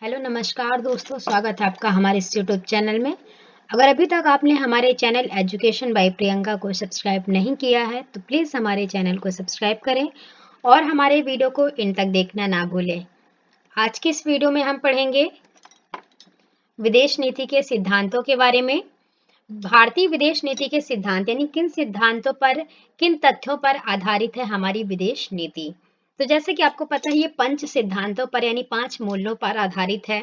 Hello नमस्कार दोस्तों, स्वागत है आपका हमारे इस यूट्यूब चैनल में। अगर अभी तक आपने हमारे चैनल एजुकेशन बाय प्रियंका को सब्सक्राइब नहीं किया है तो प्लीज़ हमारे चैनल को सब्सक्राइब करें और हमारे वीडियो को इन तक देखना ना भूलें। आज की इस वीडियो में हम पढ़ेंगे विदेश नीति के सिद्धांतों के बारे में। भारतीय विदेश नीति के सिद्धांत यानी किन सिद्धांतों पर, किन तथ्यों पर आधारित है हमारी विदेश नीति। तो जैसे कि आपको पता है, ये 5 सिद्धांतों पर यानी 5 मूल्यों पर आधारित है।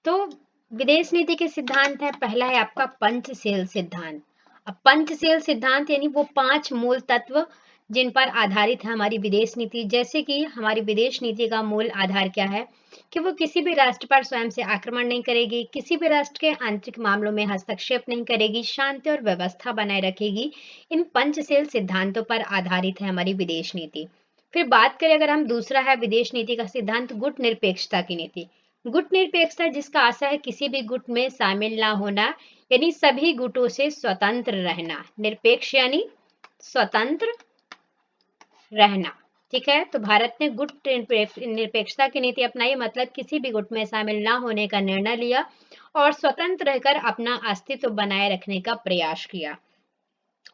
तो विदेश नीति के सिद्धांत है, पहला है आपका पंचशील सिद्धांत। अब पंचशील सिद्धांत यानी वो 5 मूल तत्व जिन पर आधारित है हमारी विदेश नीति। जैसे कि हमारी विदेश नीति का मूल आधार क्या है कि वो किसी भी राष्ट्र पर स्वयं से आक्रमण नहीं करेगी, किसी भी राष्ट्र के आंतरिक मामलों में हस्तक्षेप नहीं करेगी, शांति और व्यवस्था बनाए रखेगी। इन पंचशील सिद्धांतों पर आधारित है हमारी विदेश नीति। फिर बात करें अगर हम, दूसरा है विदेश नीति का सिद्धांत गुट निरपेक्षता की नीति। गुट निरपेक्षता जिसका आशय है किसी भी गुट में शामिल ना होना, यानी सभी गुटों से स्वतंत्र रहना। निरपेक्ष यानी स्वतंत्र रहना। ठीक है, तो भारत ने गुट निरपेक्षता की नीति अपनाई, मतलब किसी भी गुट में शामिल ना होने का निर्णय लिया और स्वतंत्र रहकर अपना अस्तित्व बनाए रखने का प्रयास किया।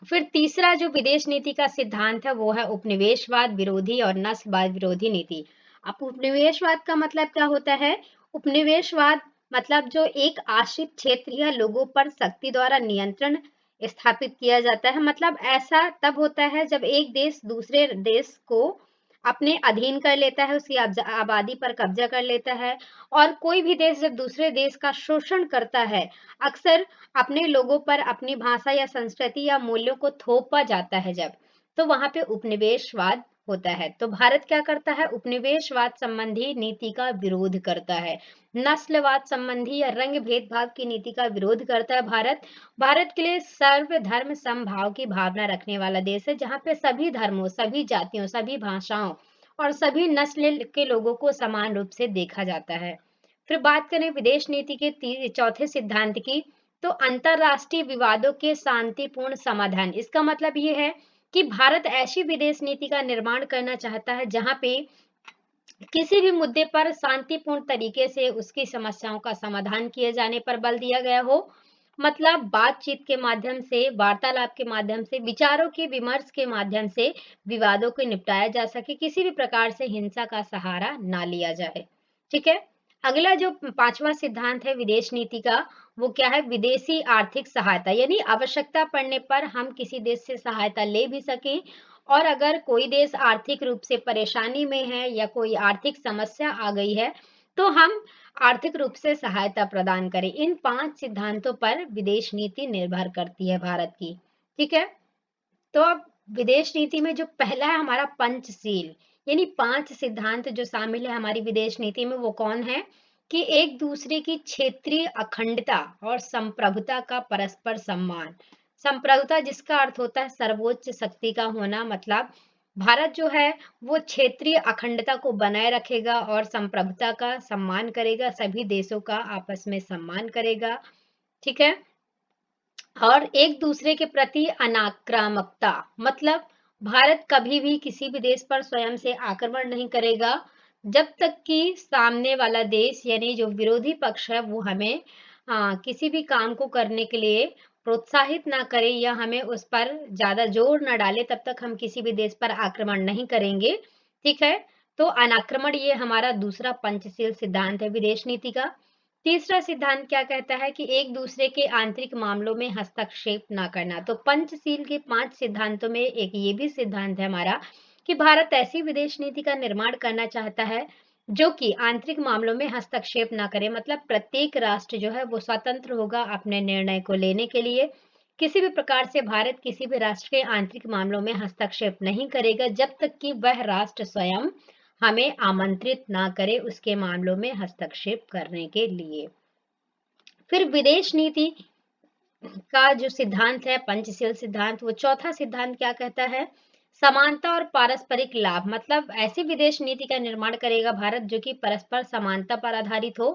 फिर तीसरा जो विदेश नीति का सिद्धांत है वो है उपनिवेशवाद विरोधी और नस्लवाद विरोधी नीति। अब उपनिवेशवाद का मतलब क्या होता है? उपनिवेशवाद मतलब जो एक आश्रित क्षेत्र या लोगों पर शक्ति द्वारा नियंत्रण स्थापित किया जाता है। मतलब ऐसा तब होता है जब एक देश दूसरे देश को अपने अधीन कर लेता है, उसकी आबादी पर कब्जा कर लेता है। और कोई भी देश जब दूसरे देश का शोषण करता है, अक्सर अपने लोगों पर अपनी भाषा या संस्कृति या मूल्यों को थोपा जाता है जब, तो वहां पे उपनिवेशवाद होता है। तो भारत क्या करता है? उपनिवेशवाद संबंधी नीति का विरोध करता है। नस्लवाद संबंधी या रंग भेदभाव की नीति का विरोध करता है भारत। भारत के लिए सर्वधर्म समभाव की भावना रखने वाला देश है, जहाँ पे सभी धर्मों, सभी जातियों, सभी भाषाओं और सभी नस्ल के लोगों को समान रूप से देखा जाता है। फिर बात करें विदेश नीति के चौथे सिद्धांत की, तो अंतरराष्ट्रीय विवादों के शांतिपूर्ण समाधान। इसका मतलब ये है कि भारत ऐसी विदेश नीति का निर्माण करना चाहता है जहां पे किसी भी मुद्दे पर शांतिपूर्ण तरीके से उसकी समस्याओं का समाधान किए जाने पर बल दिया गया हो। मतलब बातचीत के माध्यम से, वार्तालाप के माध्यम से, विचारों के विमर्श के माध्यम से विवादों को निपटाया जा सके, किसी भी प्रकार से हिंसा का सहारा ना लिया जाए। ठीक है, अगला जो पांचवा सिद्धांत है विदेश नीति का, वो क्या है? विदेशी आर्थिक सहायता, यानी आवश्यकता पड़ने पर हम किसी देश से सहायता ले भी सकें, और अगर कोई देश आर्थिक रूप से परेशानी में है या कोई आर्थिक समस्या आ गई है तो हम आर्थिक रूप से सहायता प्रदान करें। इन 5 सिद्धांतों पर विदेश नीति निर्भर करती है भारत की। ठीक है, तो अब विदेश नीति में जो पहला है हमारा पंचशील, यानी 5 सिद्धांत जो शामिल है हमारी विदेश नीति में, वो कौन है? कि एक दूसरे की क्षेत्रीय अखंडता और संप्रभुता का परस्पर सम्मान। संप्रभुता जिसका अर्थ होता है सर्वोच्च शक्ति का होना। मतलब भारत जो है वो क्षेत्रीय अखंडता को बनाए रखेगा और संप्रभुता का सम्मान करेगा, सभी देशों का आपस में सम्मान करेगा। ठीक है, और एक दूसरे के प्रति अनाक्रामकता, मतलब भारत कभी भी किसी भी देश पर स्वयं से आक्रमण नहीं करेगा जब तक कि सामने वाला देश यानी जो विरोधी पक्ष है वो हमें किसी भी काम को करने के लिए प्रोत्साहित ना करे या हमें उस पर ज्यादा जोर ना डाले, तब तक हम किसी भी देश पर आक्रमण नहीं करेंगे। ठीक है, तो अनाक्रमण ये हमारा दूसरा पंचशील सिद्धांत है विदेश नीति का। तीसरा सिद्धांत क्या कहता है? कि एक दूसरे के आंतरिक मामलों में हस्तक्षेप ना करना। तो पंचशील के 5 सिद्धांतों में एक ये भी सिद्धांत है हमारा कि भारत ऐसी विदेश नीति का निर्माण करना चाहता है जो कि आंतरिक मामलों में हस्तक्षेप ना करे। मतलब प्रत्येक राष्ट्र जो है वो स्वतंत्र होगा अपने निर्णय को लेने के लिए। किसी भी प्रकार से भारत किसी भी राष्ट्र के आंतरिक मामलों में हस्तक्षेप नहीं करेगा जब तक कि वह राष्ट्र स्वयं हमें आमंत्रित ना करे उसके मामलों में हस्तक्षेप करने के लिए। फिर विदेश नीति का जो सिद्धांत है पंचशील सिद्धांत, वो चौथा सिद्धांत क्या कहता है? समानता और पारस्परिक लाभ। मतलब ऐसी विदेश नीति का निर्माण करेगा भारत जो कि परस्पर समानता पर आधारित हो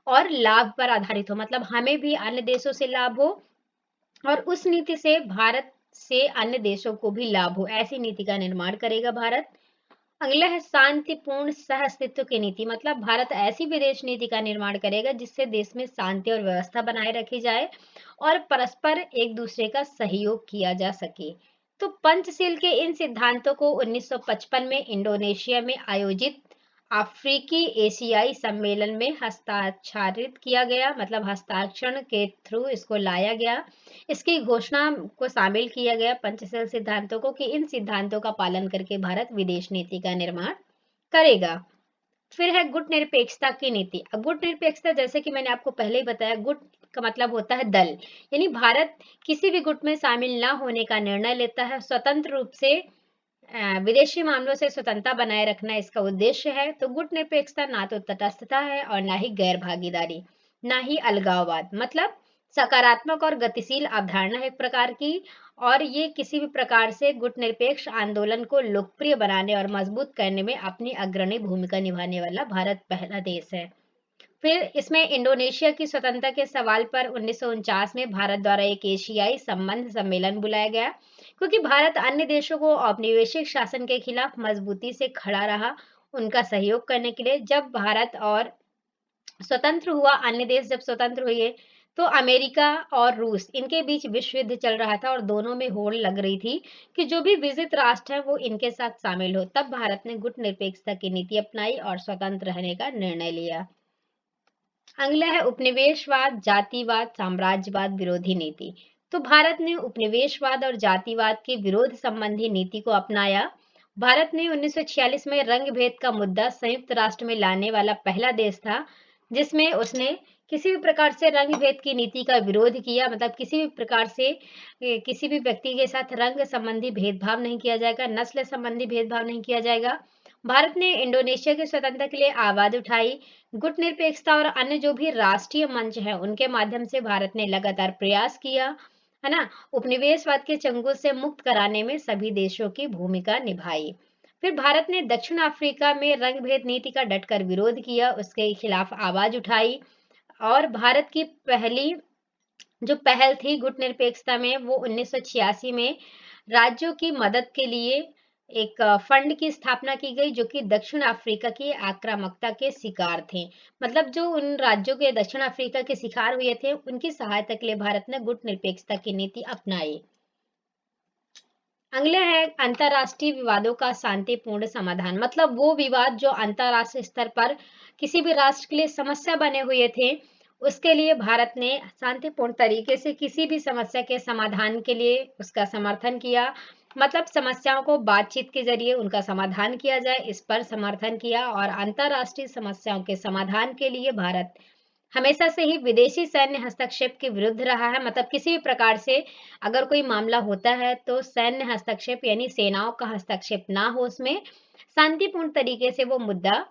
और लाभ पर आधारित हो। मतलब हमें भी अन्य देशों से लाभ हो और उस नीति से भारत से अन्य देशों को भी लाभ हो, ऐसी नीति का निर्माण करेगा भारत। अगला है शांतिपूर्ण सह अस्तित्व की नीति। मतलब भारत ऐसी विदेश नीति का निर्माण करेगा जिससे देश में शांति और व्यवस्था बनाए रखी जाए और परस्पर एक दूसरे का सहयोग किया जा सके। तो पंचशील के इन सिद्धांतों को 1955 में इंडोनेशिया में आयोजित अफ्रीकी एशियाई सम्मेलन में हस्ताक्षरित किया गया। मतलब हस्ताक्षर के थ्रू इसको लाया गया, इसकी घोषणा को शामिल किया गया पंचशील सिद्धांतों को, कि इन सिद्धांतों का पालन करके भारत विदेश नीति का निर्माण करेगा। फिर है गुट निरपेक्षता की नीति। अब गुट निरपेक्षता, जैसे कि मैंने आपको पहले ही बताया, गुट का मतलब होता है दल, यानी भारत किसी भी गुट में शामिल ना होने का निर्णय लेता है। स्वतंत्र रूप से विदेशी मामलों से स्वतंत्रता बनाए रखना इसका उद्देश्य है। तो गुट निरपेक्षता ना तो तटस्थता है और ना ही गैर भागीदारी, ना ही अलगाववाद। मतलब सकारात्मक और गतिशील अवधारणा है एक प्रकार की, और ये किसी भी प्रकार से गुट निरपेक्ष आंदोलन को लोकप्रिय बनाने और मजबूत करने में अपनी अग्रणी भूमिका निभाने वाला भारत पहला देश है। फिर इसमें इंडोनेशिया की स्वतंत्रता के सवाल पर 1949 में भारत द्वारा एक एशियाई संबंध सम्मेलन बुलाया गया, क्योंकि भारत अन्य देशों को औपनिवेशिक शासन के खिलाफ मजबूती से खड़ा रहा उनका सहयोग करने के लिए। जब भारत और स्वतंत्र हुआ, अन्य देश जब स्वतंत्र हुए, तो अमेरिका और रूस इनके बीच विश्व युद्ध चल रहा था और दोनों में होड़ लग रही थी कि जो भी विजित राष्ट्र है वो इनके साथ शामिल हो। तब भारत ने गुट निरपेक्षता की नीति अपनाई और स्वतंत्र रहने का निर्णय लिया। अगला है उपनिवेशवाद, जातिवाद, साम्राज्यवाद विरोधी नीति। तो भारत ने उपनिवेशवाद और जातिवाद के विरोध संबंधी नीति को अपनाया। भारत ने 1946 में रंग भेद का मुद्दा संयुक्त राष्ट्र में लाने वाला पहला देश था, जिसमें उसने किसी भी प्रकार से रंग भेद की नीति का विरोध किया। मतलब किसी भी प्रकार से किसी भी व्यक्ति के साथ रंग संबंधी भेदभाव नहीं किया जाएगा, नस्ल संबंधी भेदभाव नहीं किया जाएगा। भारत ने इंडोनेशिया की स्वतंत्रता के लिए आवाज उठाई। गुट निरपेक्षता और अन्य जो भी राष्ट्रीय मंच है उनके माध्यम से भारत ने लगातार प्रयास किया, है ना, उपनिवेशवाद के चंगुल से मुक्त कराने में सभी देशों की भूमिका निभाई। फिर भारत ने दक्षिण अफ्रीका में रंग भेद नीति का डटकर विरोध किया, उसके खिलाफ आवाज उठाई। और भारत की पहली जो पहल थी गुट निरपेक्षता में, वो 1986 में राज्यों की मदद के लिए एक फंड की स्थापना की गई, जो कि दक्षिण अफ्रीका की आक्रामकता के शिकार थे। मतलब जो उन राज्यों के दक्षिण अफ्रीका के शिकार हुए थे, उनकी सहायता के लिए भारत ने गुट निरपेक्षता की नीति अपनाई। अगला है अंतरराष्ट्रीय विवादों का शांतिपूर्ण समाधान। मतलब वो विवाद जो अंतरराष्ट्रीय स्तर पर किसी भी राष्ट्र के लिए समस्या बने हुए थे, उसके लिए भारत ने शांतिपूर्ण तरीके से किसी भी समस्या के समाधान के लिए उसका समर्थन किया। मतलब समस्याओं को बातचीत के जरिए उनका समाधान किया जाए, इस पर समर्थन किया। और अंतरराष्ट्रीय समस्याओं के समाधान के लिए भारत हमेशा से ही विदेशी सैन्य हस्तक्षेप के विरुद्ध रहा है। मतलब किसी भी प्रकार से अगर कोई मामला होता है तो सैन्य हस्तक्षेप यानी सेनाओं का हस्तक्षेप ना हो, उसमें शांतिपूर्ण तरीके से वो मुद्दा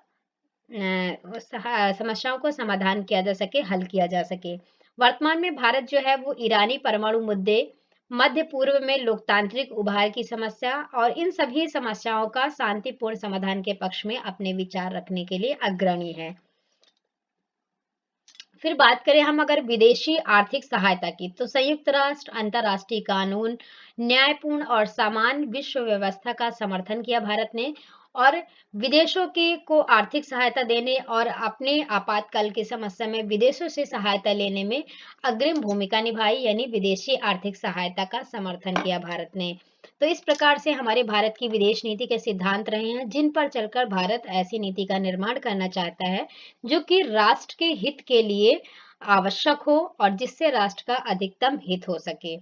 समस्याओं को समाधान किया जा सके, हल किया जा सके। वर्तमान में भारत जो है वो ईरानी परमाणु मुद्दे, मध्य पूर्व में लोकतांत्रिक उभार की समस्या और इन सभी समस्याओं का शांतिपूर्ण समाधान के पक्ष में अपने विचार रखने के लिए अग्रणी है। फिर बात करें हम अगर विदेशी आर्थिक सहायता की, तो संयुक्त राष्ट्र, अंतर्राष्ट्रीय कानून, न्यायपूर्ण और समान विश्व व्यवस्था का समर्थन किया भारत ने, और विदेशों के को आर्थिक सहायता देने और अपने आपातकाल की समस्या में विदेशों से सहायता लेने में अग्रिम भूमिका निभाई, यानी विदेशी आर्थिक सहायता का समर्थन किया भारत ने। तो इस प्रकार से हमारे भारत की विदेश नीति के सिद्धांत रहे हैं, जिन पर चलकर भारत ऐसी नीति का निर्माण करना चाहता है जो कि राष्ट्र के हित के लिए आवश्यक हो और जिससे राष्ट्र का अधिकतम हित हो सके।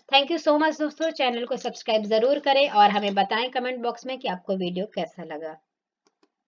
थैंक यू सो मच दोस्तों, चैनल को सब्सक्राइब जरूर करें और हमें बताएं कमेंट बॉक्स में कि आपको वीडियो कैसा लगा।